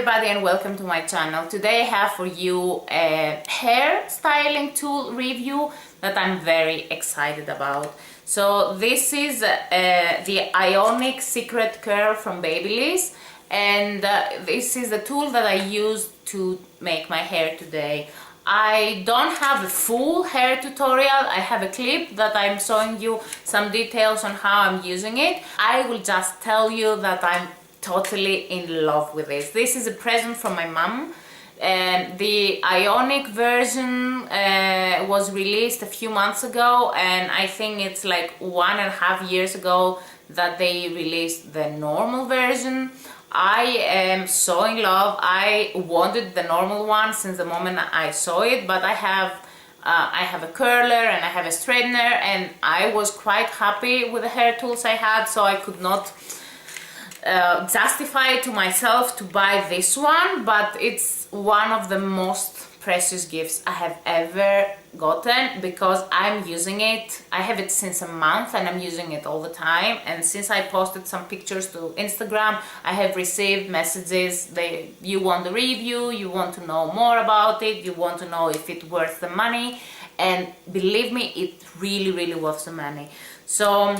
everybody and welcome to my channel. Today I have for you a hair styling tool review that I'm very excited about. So this is the Ionic Secret Curl from Babyliss, and this is the tool that I use to make my hair today. I don't have a full hair tutorial. I have a clip that I'm showing you some details on how I'm using it. I will just tell you that I'm totally in love with this. This is a present from my mom. The Ionic version was released a few months ago, and I think it's like 1.5 years ago that they released the normal version. I am so in love. I wanted the normal one since the moment I saw it, but I have a curler and I have a straightener, and I was quite happy with the hair tools I had, so I could not justify to myself to buy this one, but it's one of the most precious gifts I have ever gotten because I'm using it. I have it since a month and I'm using it all the time, and since I posted some pictures to Instagram, I have received messages. You want the review, you want to know more about it, you want to know if it's worth the money, and believe me, it really worth the money. So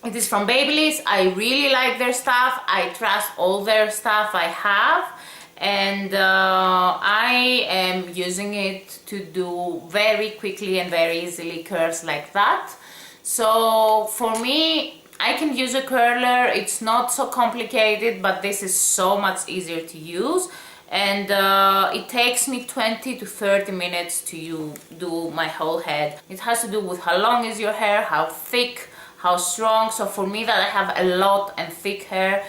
it is from Babyliss. I really like their stuff. I trust all their stuff I have, and I am using it to do very quickly and very easily curls like that. So for me, I can use a curler. It's not so complicated, but this is so much easier to use, and it takes me 20 to 30 minutes to do my whole head. It has to do with how long is your hair, how thick, how strong. So for me, that I have a lot and thick hair,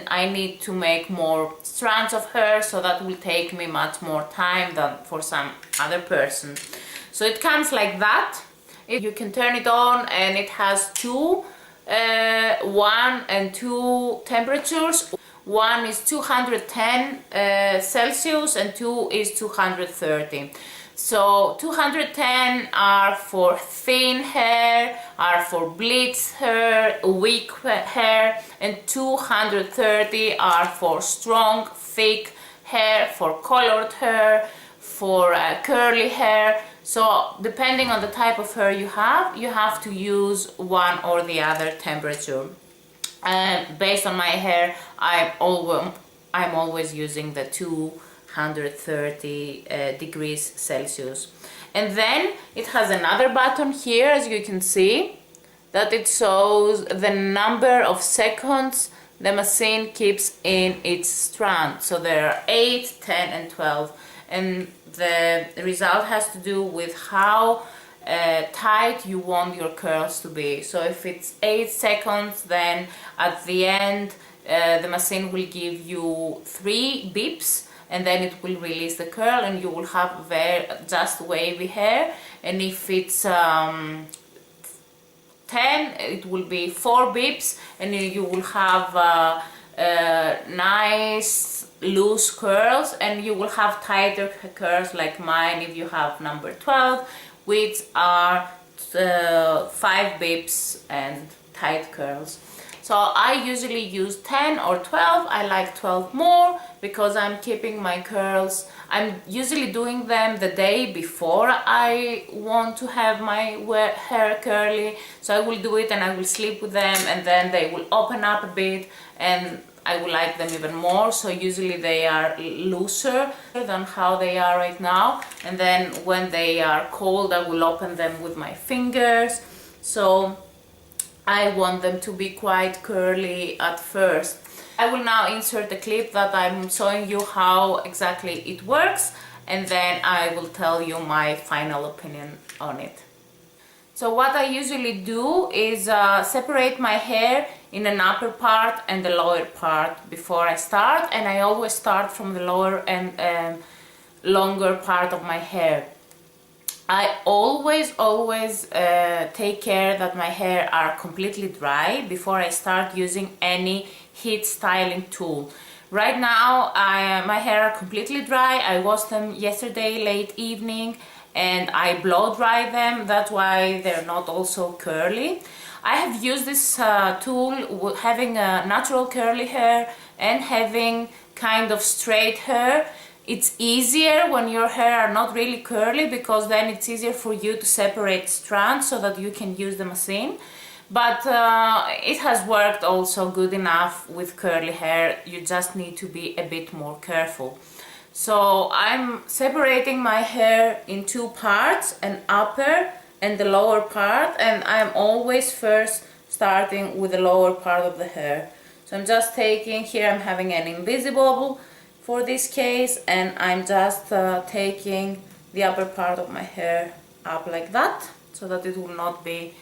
I need to make more strands of hair, so that will take me much more time than for some other person. So it comes like that. You can turn it on, and it has 1 and 2 temperatures. One is 210 Celsius and 2 is 230. So 210 are for thin hair, are for bleached hair, weak hair, and 230 are for strong, thick hair, for colored hair, for curly hair. So depending on the type of hair you have to use one or the other temperature. Based on my hair, I'm always using the 230 degrees Celsius. And then it has another button here, as you can see, that it shows the number of seconds the machine keeps in its strand. So there are 8, 10 and 12, and the result has to do with how tight you want your curls to be. So if it's 8 seconds, then at the end the machine will give you 3 beeps, and then it will release the curl, and you will have just wavy hair. And if it's 10, it will be 4 beeps, and you will have nice loose curls, and you will have tighter curls like mine if you have number 12, which are 5 beeps and tight curls. So I usually use 10 or 12. I like 12 more because I'm keeping my curls. I'm usually doing them the day before I want to have my hair curly. So I will do it and I will sleep with them, and then they will open up a bit and I will like them even more. So usually they are looser than how they are right now, and then when they are cold I will open them with my fingers. So I want them to be quite curly at first. I will now insert the clip that I'm showing you how exactly it works, and then I will tell you my final opinion on it. So what I usually do is separate my hair in an upper part and the lower part before I start, and I always start from the lower and longer part of my hair. I always take care that my hair are completely dry before I start using any heat styling tool. Right now my hair are completely dry. I washed them yesterday late evening and I blow dry them. That's why they're not also curly. I have used this tool having a natural curly hair and having kind of straight hair. It's easier when your hair are not really curly, because then it's easier for you to separate strands so that you can use the machine. But it has worked also good enough with curly hair. You just need to be a bit more careful. So I'm separating my hair in two parts, an upper and the lower part, and I'm always first starting with the lower part of the hair. So I'm just taking, here I'm having an invisible for this case, and I'm just taking the upper part of my hair up like that, so that it will not be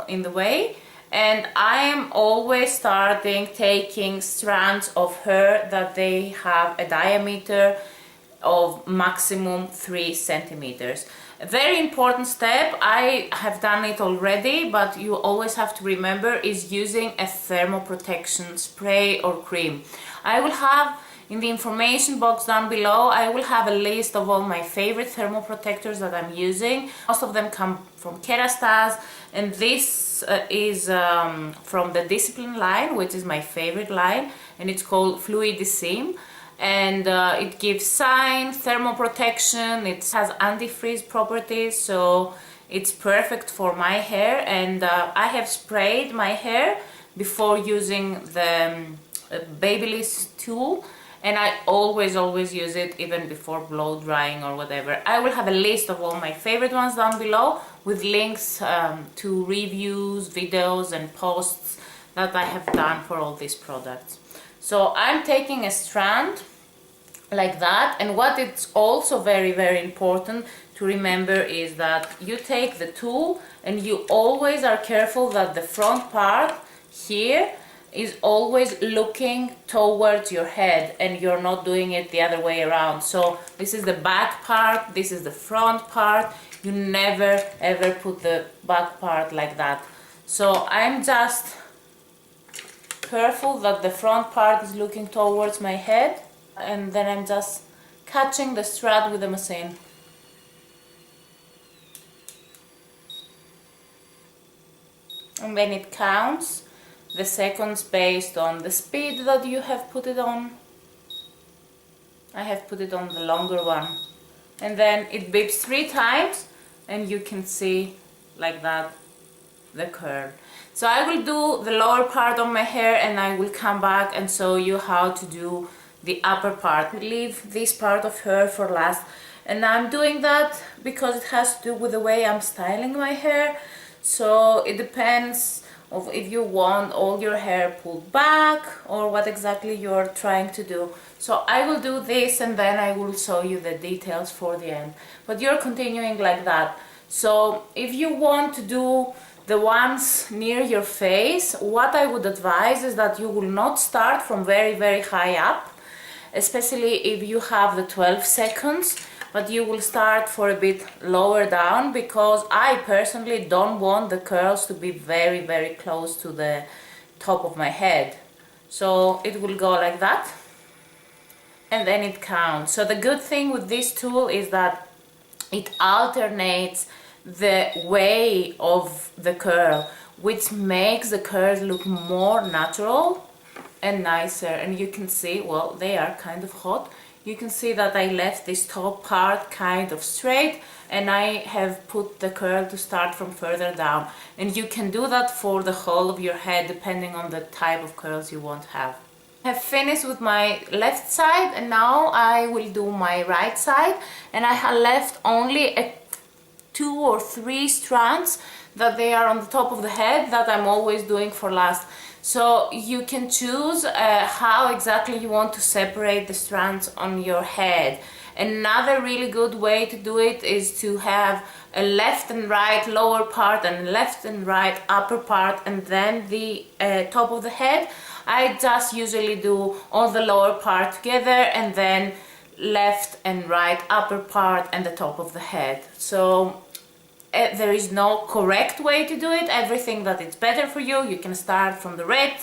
in the way. And I am always starting taking strands of hair that they have a diameter of maximum 3 centimeters. A very important step, I have done it already, but you always have to remember, is using a thermoprotection spray or cream. I will have in the information box down below, I will have a list of all my favorite thermoprotectors that I'm using. Most of them come from Kerastase, and this is from the Discipline line, which is my favorite line, and it's called Fluidissime. And it gives shine, thermoprotection, it has antifreeze properties, so it's perfect for my hair. And I have sprayed my hair before using the Babyliss tool, and I always use it even before blow drying or whatever. I will have a list of all my favorite ones down below with links to reviews, videos and posts that I have done for all these products. So I'm taking a strand like that, and what it's also very important to remember is that you take the tool and you always are careful that the front part here is always looking towards your head, and you're not doing it the other way around. So this is the back part, this is the front part. You never ever put the back part like that. So I'm just careful that the front part is looking towards my head, and then I'm just catching the strand with the machine. And then it counts the seconds based on the speed that you have put it on. I have put it on the longer one. And then it beeps 3 times, and you can see like that the curl. So I will do the lower part of my hair, and I will come back and show you how to do the upper part. Leave this part of hair for last, and I'm doing that because it has to do with the way I'm styling my hair. So it depends of if you want all your hair pulled back or what exactly you're trying to do. So I will do this, and then I will show you the details for the end. But you're continuing like that. So if you want to do the ones near your face, what I would advise is that you will not start from very high up, especially if you have the 12 seconds, but you will start for a bit lower down, because I personally don't want the curls to be very close to the top of my head. So it will go like that, and then it counts. So the good thing with this tool is that it alternates the way of the curl, which makes the curls look more natural and nicer. And you can see, well, they are kind of hot. You can see that I left this top part kind of straight, and I have put the curl to start from further down. And you can do that for the whole of your head depending on the type of curls you want to have. I have finished with my left side, and now I will do my right side, and I have left only 2 or 3 strands that they are on the top of the head that I'm always doing for last. So you can choose how exactly you want to separate the strands on your head. Another really good way to do it is to have a left and right lower part and left and right upper part, and then the top of the head. I just usually do all the lower part together, and then left and right upper part and the top of the head. So there is no correct way to do it. Everything that is better for you. You can start from the right,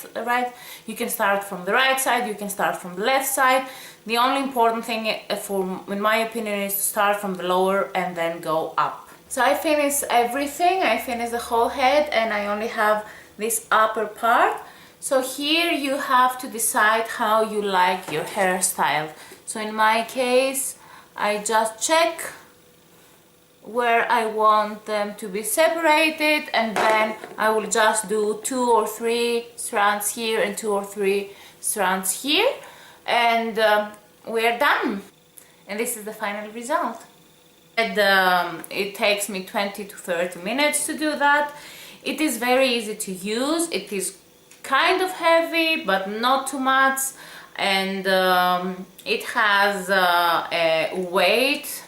you can start from the right side, you can start from the left side. The only important thing, in my opinion, is to start from the lower and then go up. So I finished everything. I finished the whole head, and I only have this upper part. So here you have to decide how you like your hairstyle. So in my case, I just check where I want them to be separated, and then I will just do 2 or 3 strands here and 2 or 3 strands here, and we're done. And this is the final result. And it takes me 20 to 30 minutes to do that. It is very easy to use. It is kind of heavy, but not too much, and it has a weight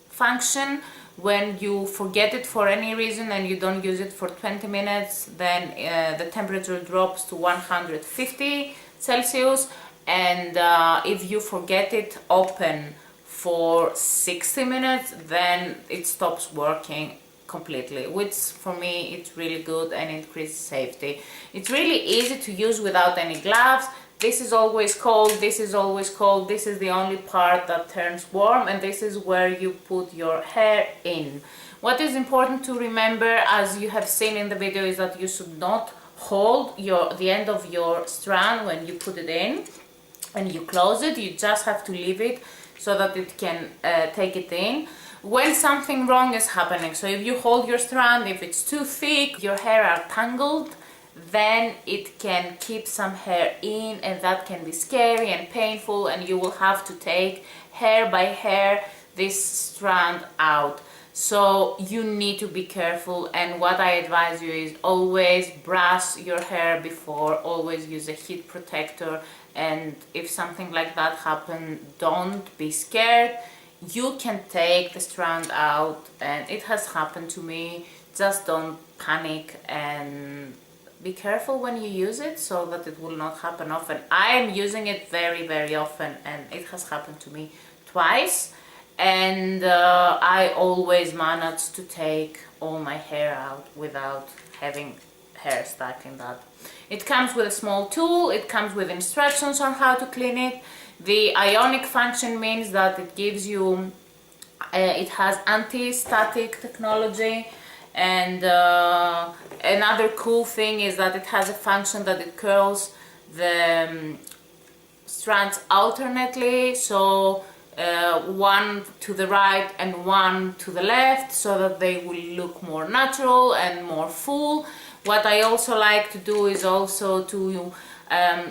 function. When you forget it for any reason and you don't use it for 20 minutes, then the temperature drops to 150 Celsius, and if you forget it open for 60 minutes, then it stops working completely, which for me it's really good and increases safety. It's really easy to use without any gloves. This is always cold, this is always cold, this is the only part that turns warm, and this is where you put your hair in. What is important to remember, as you have seen in the video, is that you should not hold the end of your strand when you put it in and you close it. You just have to leave it so that it can take it in when something wrong is happening. So if you hold your strand, if it's too thick, your hair are tangled, then it can keep some hair in, and that can be scary and painful, and you will have to take hair by hair this strand out. So you need to be careful, and what I advise you is always brush your hair before, always use a heat protector, and if something like that happens, don't be scared. You can take the strand out, and it has happened to me. Just don't panic and be careful when you use it so that it will not happen often. I am using it very, very often, and it has happened to me twice, and I always manage to take all my hair out without having hair stuck in that. It comes with a small tool, it comes with instructions on how to clean it. The ionic function means that it gives you, it has anti-static technology, and another cool thing is that it has a function that it curls the strands alternately, so one to the right and one to the left, so that they will look more natural and more full. What I also like to do is also to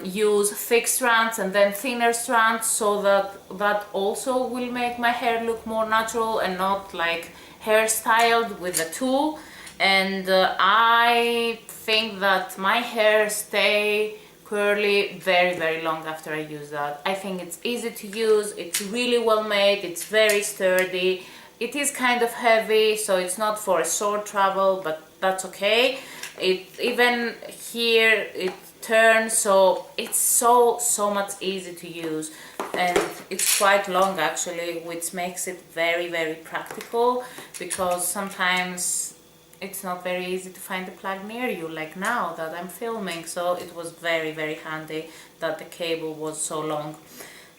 use thick strands and then thinner strands, so that also will make my hair look more natural and not like hairstyled with a tool. And I think that my hair stay curly very, very long after I use that. I think it's easy to use, it's really well made, it's very sturdy. It is kind of heavy, so it's not for a short travel, but that's okay. Even here it turns, so it's so much easy to use, and it's quite long actually, which makes it very, very practical, because sometimes it's not very easy to find a plug near you, like now that I'm filming. So it was very, very handy that the cable was so long.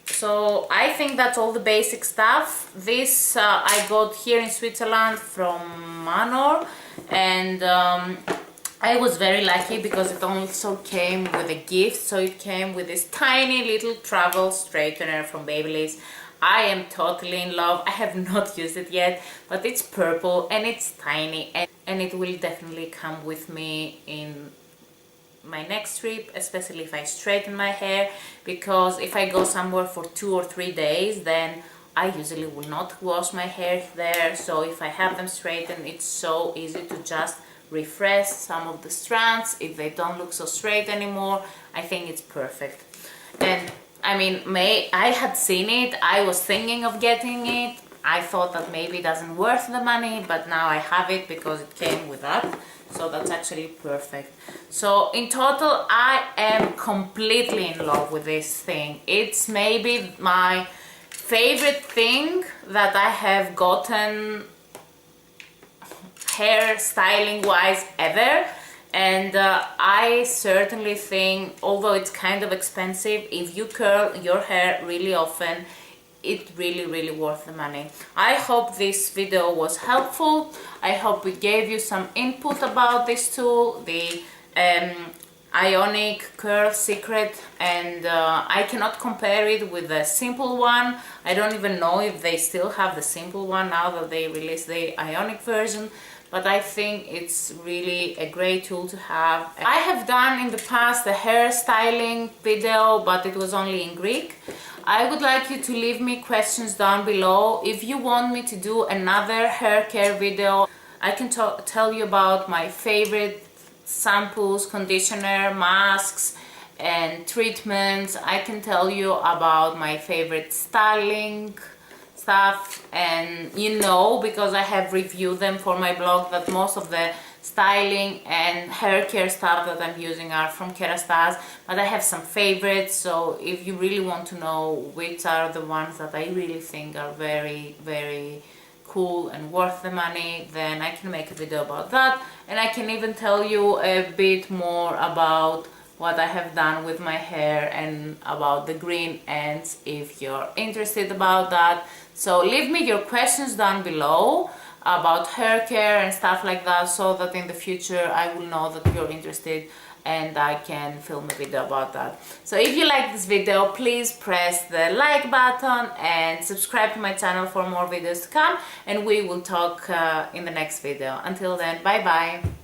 So I think that's all the basic stuff. This I got here in Switzerland from Manor, and I was very lucky because it also came with a gift. So it came with this tiny little travel straightener from Babyliss. I am totally in love. I have not used it yet, but it's purple and it's tiny, and it will definitely come with me in my next trip, especially if I straighten my hair, because if I go somewhere for 2 or 3 days, then I usually will not wash my hair there. So if I have them straightened, it's so easy to just refresh some of the strands if they don't look so straight anymore. I think it's perfect. And I mean, I had seen it, I was thinking of getting it. I thought that maybe it doesn't worth the money, but now I have it because it came with that. So that's actually perfect. So in total, I am completely in love with this thing. It's maybe my favorite thing that I have gotten hair styling wise ever. And I certainly think, although it's kind of expensive, if you curl your hair really often, it's really worth the money. I hope this video was helpful. I hope we gave you some input about this tool. The Ionic Curl Secret, and I cannot compare it with the simple one. I don't even know if they still have the simple one now that they released the Ionic version, but I think it's really a great tool to have. I have done in the past the hair styling video, but it was only in Greek. I would like you to leave me questions down below. If you want me to do another hair care video, I can tell you about my favorite shampoos, conditioner, masks and treatments. I can tell you about my favorite styling stuff, and you know, because I have reviewed them for my blog, that most of the styling and hair care stuff that I'm using are from Kerastase, but I have some favorites. So if you really want to know which are the ones that I really think are very, very cool and worth the money, then I can make a video about that, and I can even tell you a bit more about what I have done with my hair and about the green ends if you're interested about that. So leave me your questions down below about hair care and stuff like that, so that in the future I will know that you're interested and I can film a video about that. So if you like this video, please press the like button and subscribe to my channel for more videos to come, and we will talk in the next video. Until then, bye bye.